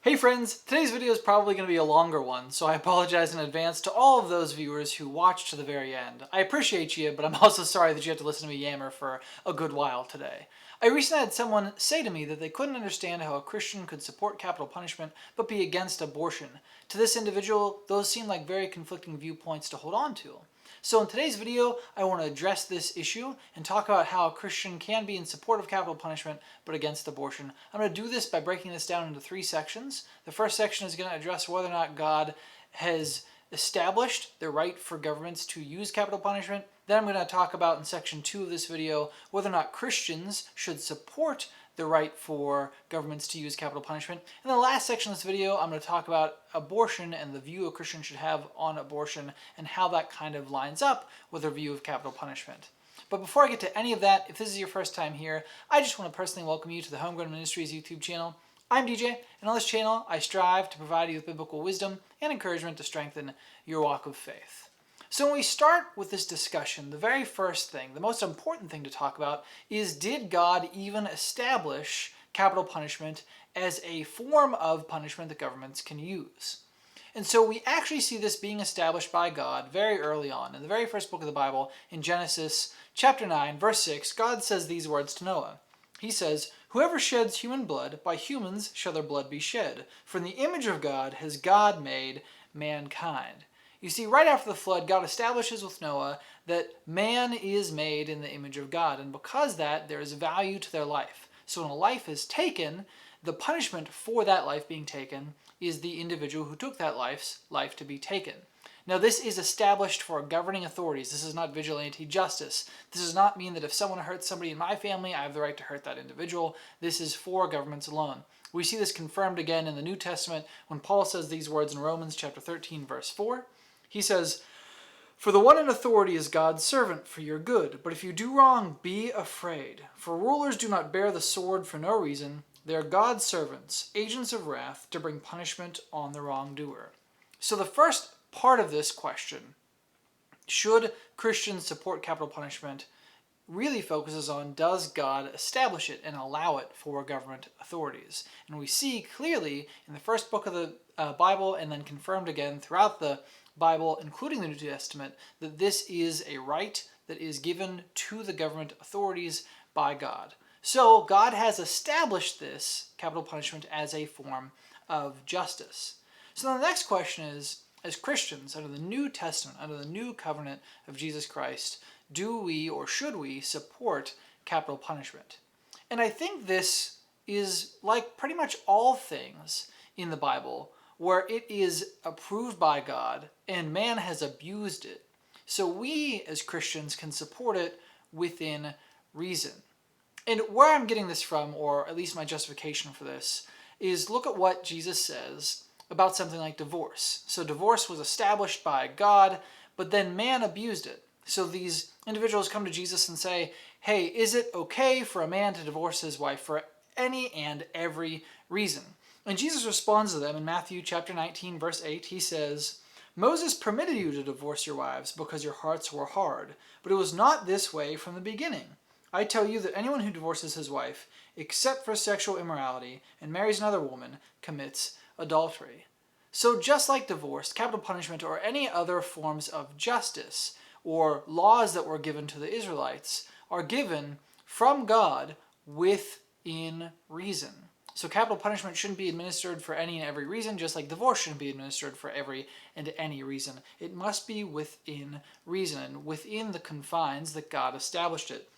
Hey friends, today's video is probably going to be a longer one, so I apologize in advance to all of those viewers who watched to the very end. I appreciate you, but I'm also sorry that you have to listen to me yammer for a good while today. I recently had someone say to me that they couldn't understand how a Christian could support capital punishment but be against abortion. To this individual, those seem like very conflicting viewpoints to hold on to. So in today's video, I want to address this issue and talk about how a Christian can be in support of capital punishment but against abortion. I'm going to do this by breaking this down into three sections. The first section is going to address whether or not God has established the right for governments to use capital punishment. Then I'm going to talk about in section 2 of this video whether or not Christians should support the right for governments to use capital punishment. In the last section of this video, I'm going to talk about abortion and the view a Christian should have on abortion and how that kind of lines up with a view of capital punishment. But before I get to any of that, if this is your first time here, I just want to personally welcome you to the HomeGrown Ministries YouTube channel. I'm DJ, and on this channel, I strive to provide you with biblical wisdom and encouragement to strengthen your walk of faith. So when we start with this discussion, the very first thing, the most important thing to talk about is, did God even establish capital punishment as a form of punishment that governments can use? And so we actually see this being established by God very early on. In the very first book of the Bible, in Genesis chapter 9, verse 6, God says these words to Noah. He says, "Whoever sheds human blood, by humans shall their blood be shed. For in the image of God has God made mankind." You see, right after the flood, God establishes with Noah that man is made in the image of God, and because that, there is value to their life. So when a life is taken, the punishment for that life being taken is the individual who took that life's life to be taken. Now, this is established for governing authorities. This is not vigilante justice. This does not mean that if someone hurts somebody in my family, I have the right to hurt that individual. This is for governments alone. We see this confirmed again in the New Testament when Paul says these words in Romans chapter 13, verse 4. He says, "For the one in authority is God's servant for your good. But if you do wrong, be afraid. For rulers do not bear the sword for no reason. They are God's servants, agents of wrath, to bring punishment on the wrongdoer." So the first part of this question, should Christians support capital punishment, really focuses on, does God establish it and allow it for government authorities? And we see clearly in the first book of the Bible, and then confirmed again throughout the Bible, including the New Testament, that this is a right that is given to the government authorities by God. So God has established this capital punishment as a form of justice. So then the next question is, as Christians, under the New Testament, under the new covenant of Jesus Christ, do we or should we support capital punishment? And I think this is like pretty much all things in the Bible where it is approved by God and man has abused it. So we as Christians can support it within reason. And where I'm getting this from, or at least my justification for this, is look at what Jesus says about something like divorce. So divorce was established by God, but then man abused it. So these individuals come to Jesus and say, hey, is it okay for a man to divorce his wife for any and every reason? And Jesus responds to them in Matthew chapter 19, verse 8. He says, "Moses permitted you to divorce your wives because your hearts were hard, but it was not this way from the beginning. I tell you that anyone who divorces his wife, except for sexual immorality, and marries another woman, commits adultery." So just like divorce, capital punishment, or any other forms of justice, or laws that were given to the Israelites, are given from God within reason. So capital punishment shouldn't be administered for any and every reason, just like divorce shouldn't be administered for every and any reason. It must be within reason, within the confines that God established it.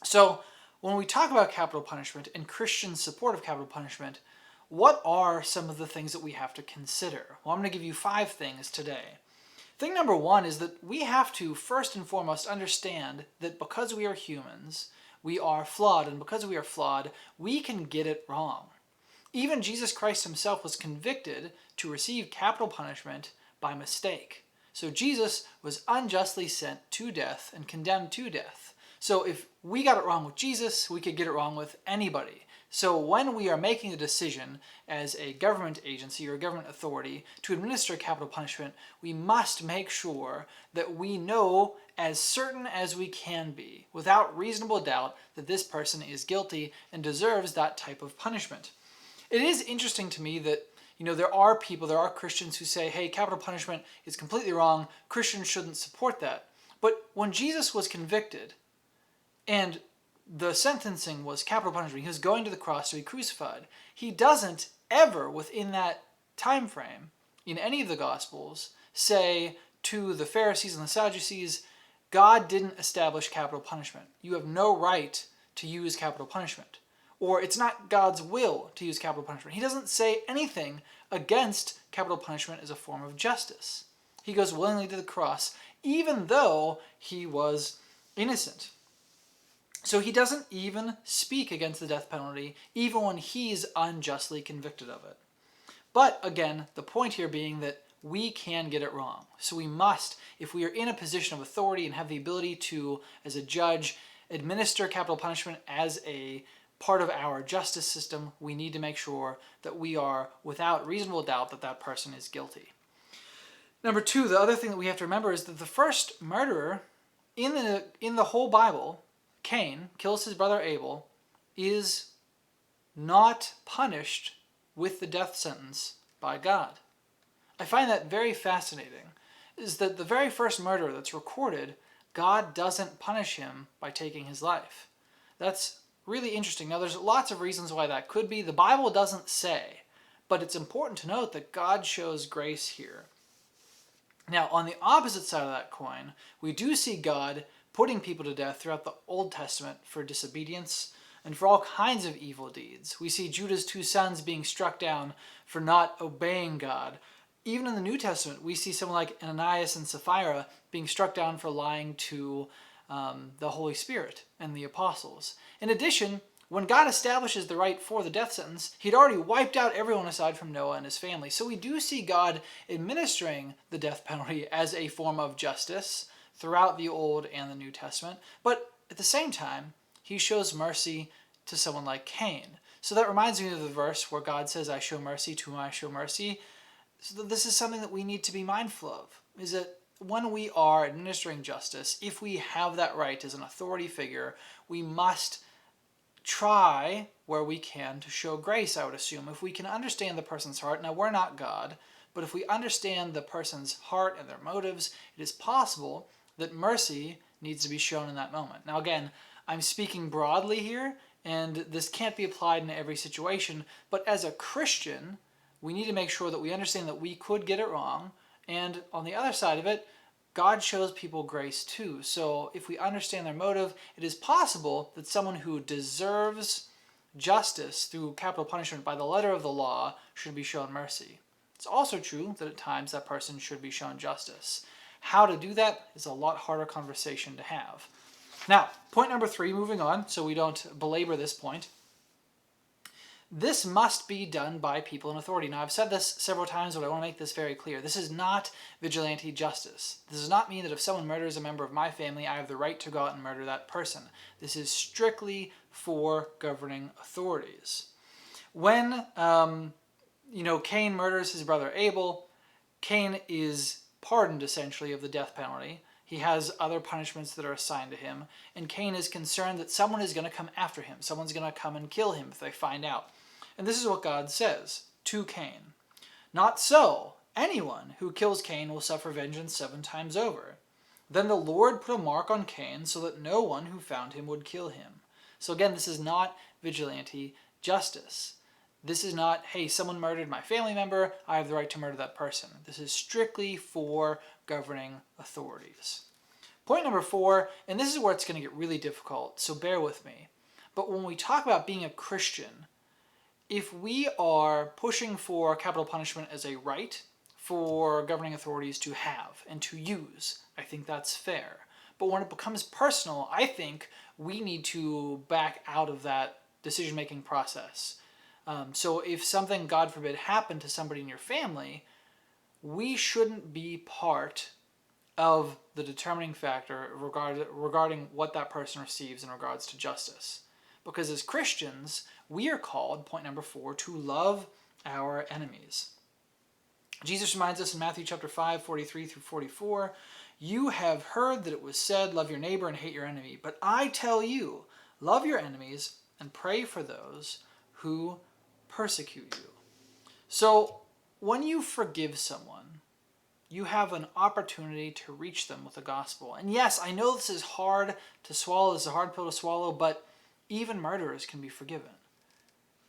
So when we talk about capital punishment and Christian support of capital punishment, what are some of the things that we have to consider? Well, I'm going to give you 5 things today. Thing number 1 is that we have to first and foremost understand that because we are humans, we are flawed, and because we are flawed, we can get it wrong. Even Jesus Christ himself was convicted to receive capital punishment by mistake. So Jesus was unjustly sent to death and condemned to death. So if we got it wrong with Jesus, we could get it wrong with anybody. So when we are making a decision as a government agency or a government authority to administer capital punishment, we must make sure that we know as certain as we can be, without reasonable doubt, that this person is guilty and deserves that type of punishment. It is interesting to me that, there are people, there are Christians who say, hey, capital punishment is completely wrong. Christians shouldn't support that. But when Jesus was convicted and the sentencing was capital punishment, he was going to the cross to be crucified, he doesn't ever within that time frame in any of the Gospels say to the Pharisees and the Sadducees, God didn't establish capital punishment. You have no right to use capital punishment. Or it's not God's will to use capital punishment. He doesn't say anything against capital punishment as a form of justice. He goes willingly to the cross, even though he was innocent. So he doesn't even speak against the death penalty, even when he's unjustly convicted of it. But again, the point here being that we can get it wrong. So we must, if we are in a position of authority and have the ability to, as a judge, administer capital punishment as a part of our justice system, we need to make sure that we are without reasonable doubt that that person is guilty. Number two, the other thing that we have to remember is that the first murderer in the whole Bible, Cain, kills his brother Abel, is not punished with the death sentence by God. I find that very fascinating, is that the very first murderer that's recorded, God doesn't punish him by taking his life. That's really interesting. Now, there's lots of reasons why that could be. The Bible doesn't say, but it's important to note that God shows grace here. Now, on the opposite side of that coin, we do see God putting people to death throughout the Old Testament for disobedience and for all kinds of evil deeds. We see Judah's two sons being struck down for not obeying God. Even in the New Testament, we see someone like Ananias and Sapphira being struck down for lying to the Holy Spirit and the apostles. In addition, when God establishes the right for the death sentence, he'd already wiped out everyone aside from Noah and his family. So we do see God administering the death penalty as a form of justice throughout the Old and the New Testament. But at the same time, he shows mercy to someone like Cain. So that reminds me of the verse where God says, I show mercy to whom I show mercy. So this is something that we need to be mindful of, is that when we are administering justice, if we have that right as an authority figure, we must try where we can to show grace, I would assume. If we can understand the person's heart, now we're not God, but if we understand the person's heart and their motives, it is possible that mercy needs to be shown in that moment. Now again, I'm speaking broadly here, and this can't be applied in every situation, but as a Christian, we need to make sure that we understand that we could get it wrong, and on the other side of it, God shows people grace too. So if we understand their motive, it is possible that someone who deserves justice through capital punishment by the letter of the law should be shown mercy. It's also true that at times that person should be shown justice. How to do that is a lot harder conversation to have. Now, point number 3, moving on, so we don't belabor this point. This must be done by people in authority. Now, I've said this several times, but I want to make this very clear. This is not vigilante justice. This does not mean that if someone murders a member of my family, I have the right to go out and murder that person. This is strictly for governing authorities. When, Cain murders his brother Abel, Cain is pardoned, essentially, of the death penalty. He has other punishments that are assigned to him, and Cain is concerned that someone is going to come after him. Someone's going to come and kill him if they find out. And this is what God says to Cain. Not so. Anyone who kills Cain will suffer vengeance 7 times over. Then the Lord put a mark on Cain so that no one who found him would kill him. So again, this is not vigilante justice. This is not, hey, someone murdered my family member, I have the right to murder that person. This is strictly for governing authorities. Point number 4, and this is where it's going to get really difficult, so bear with me. But when we talk about being a Christian, if we are pushing for capital punishment as a right for governing authorities to have and to use, I think that's fair. But when it becomes personal, I think we need to back out of that decision-making process. So if something, God forbid, happened to somebody in your family, we shouldn't be part of the determining factor regarding what that person receives in regards to justice. Because as Christians, we are called, point number 4, to love our enemies. Jesus reminds us in Matthew chapter 5, 43 through 44, you have heard that it was said, love your neighbor and hate your enemy. But I tell you, love your enemies and pray for those who persecute you. So when you forgive someone, you have an opportunity to reach them with the gospel. And yes, I know this is hard to swallow, this is a hard pill to swallow, but even murderers can be forgiven.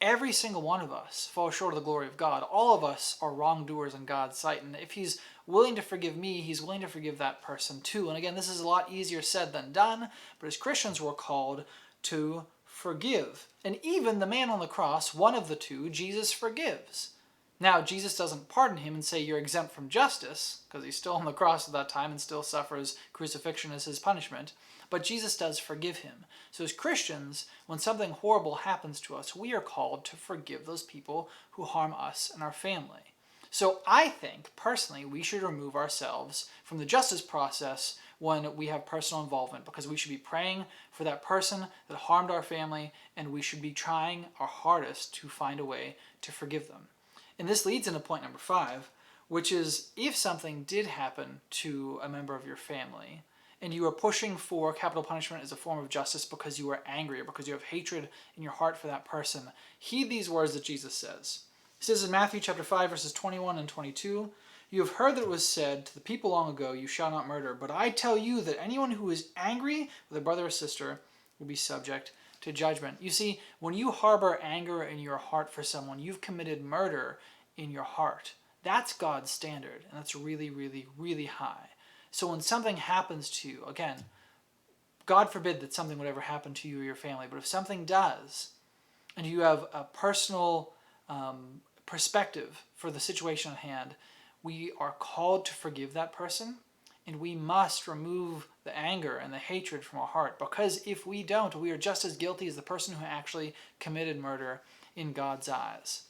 Every single one of us falls short of the glory of God. All of us are wrongdoers in God's sight. And if he's willing to forgive me, he's willing to forgive that person too. And again, this is a lot easier said than done, but as Christians, we're called to forgive. And even the man on the cross, one of the two, Jesus forgives. Now, Jesus doesn't pardon him and say you're exempt from justice, because he's still on the cross at that time and still suffers crucifixion as his punishment. But Jesus does forgive him. So as Christians, when something horrible happens to us, we are called to forgive those people who harm us and our family. So I think, personally, we should remove ourselves from the justice process when we have personal involvement, because we should be praying for that person that harmed our family, and we should be trying our hardest to find a way to forgive them. And this leads into point number 5, which is if something did happen to a member of your family, and you are pushing for capital punishment as a form of justice because you are angry or because you have hatred in your heart for that person, heed these words that Jesus says. He says in Matthew chapter 5, verses 21 and 22, "You have heard that it was said to the people long ago, 'You shall not murder.' But I tell you that anyone who is angry with a brother or sister will be subject to judgment." You see, when you harbor anger in your heart for someone, you've committed murder in your heart. That's God's standard, and that's really, really, really high. So when something happens to you, again, God forbid that something would ever happen to you or your family, but if something does, and you have a personal perspective for the situation at hand, we are called to forgive that person, and we must remove the anger and the hatred from our heart, because if we don't, we are just as guilty as the person who actually committed murder in God's eyes.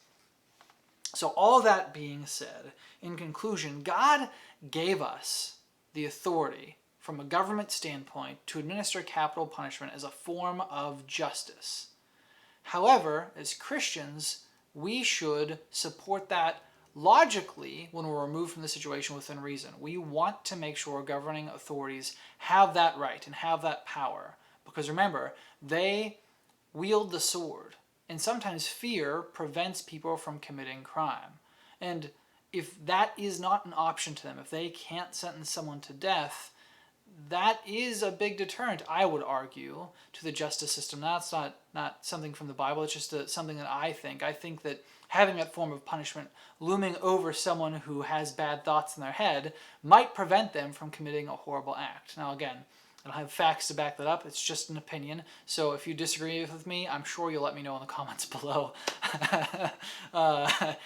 So all that being said, in conclusion, God gave us the authority from a government standpoint to administer capital punishment as a form of justice. However, as Christians, we should support that logically when we're removed from the situation within reason. We want to make sure governing authorities have that right and have that power, because remember, they wield the sword, and sometimes fear prevents people from committing crime. And if that is not an option to them, if they can't sentence someone to death, that is a big deterrent, I would argue, to the justice system. That's not something from the Bible, it's just something that I think. I think that having that form of punishment looming over someone who has bad thoughts in their head might prevent them from committing a horrible act. Now again, I don't have facts to back that up, it's just an opinion. So if you disagree with me, I'm sure you'll let me know in the comments below.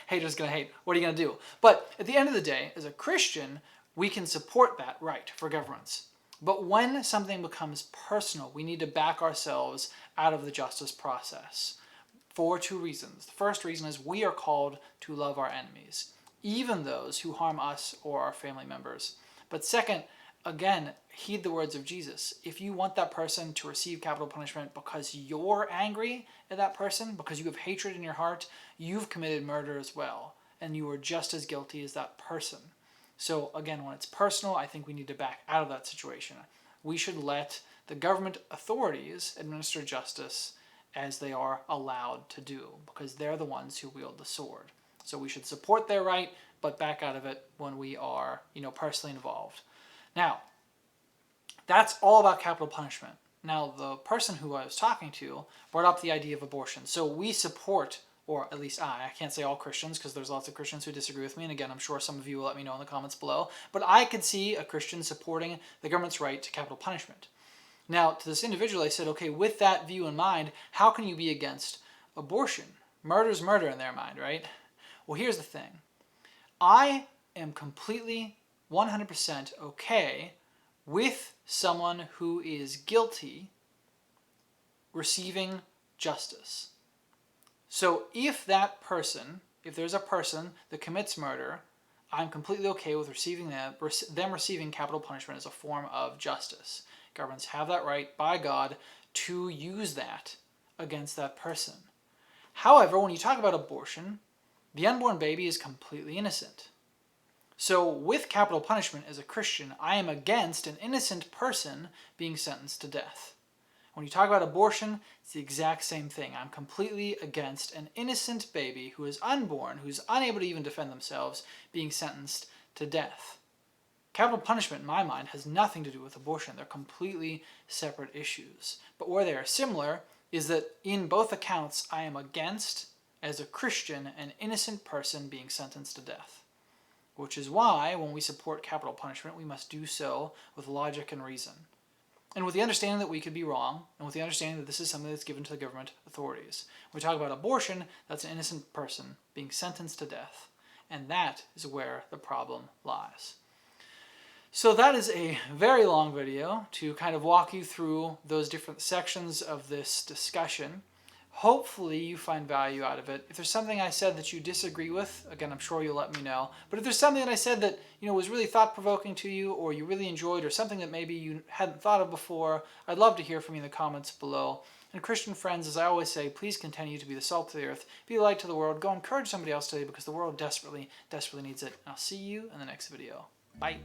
Haters gonna hate, what are you gonna do? But at the end of the day, as a Christian, we can support that right for governments. But when something becomes personal, we need to back ourselves out of the justice process for 2 reasons. The first reason is we are called to love our enemies, even those who harm us or our family members. But second, again, heed the words of Jesus. If you want that person to receive capital punishment because you're angry at that person, because you have hatred in your heart, you've committed murder as well, and you are just as guilty as that person. So again, when it's personal, I think we need to back out of that situation. We should let the government authorities administer justice as they are allowed to do, because they're the ones who wield the sword. So we should support their right, but back out of it when we are, personally involved. Now, that's all about capital punishment. Now, the person who I was talking to brought up the idea of abortion. So we support, or at least I can't say all Christians because there's lots of Christians who disagree with me, and again, I'm sure some of you will let me know in the comments below, but I could see a Christian supporting the government's right to capital punishment. Now, to this individual, I said, okay, with that view in mind, how can you be against abortion? Murder's murder in their mind, right? Well, here's the thing. I am completely 100% okay with someone who is guilty receiving justice. So if there's a person that commits murder, I'm completely okay with them receiving capital punishment as a form of justice. Governments have that right by God to use that against that person. However, when you talk about abortion, the unborn baby is completely innocent. So with capital punishment as a Christian, I am against an innocent person being sentenced to death. When you talk about abortion, it's the exact same thing. I'm completely against an innocent baby who is unborn, who's unable to even defend themselves, being sentenced to death. Capital punishment, in my mind, has nothing to do with abortion. They're completely separate issues. But where they are similar is that in both accounts, I am against, as a Christian, an innocent person being sentenced to death. Which is why, when we support capital punishment, we must do so with logic and reason. And with the understanding that we could be wrong, and with the understanding that this is something that's given to the government authorities. When we talk about abortion, that's an innocent person being sentenced to death. And that is where the problem lies. So that is a very long video to kind of walk you through those different sections of this discussion. Hopefully you find value out of it. If there's something I said that you disagree with, again, I'm sure you'll let me know. But if there's something that I said that was really thought-provoking to you, or you really enjoyed, or something that maybe you hadn't thought of before, I'd love to hear from you in the comments below. And Christian friends, as I always say, please continue to be the salt of the earth, be the light to the world, go encourage somebody else today because the world desperately, desperately needs it. And I'll see you in the next video. Bye.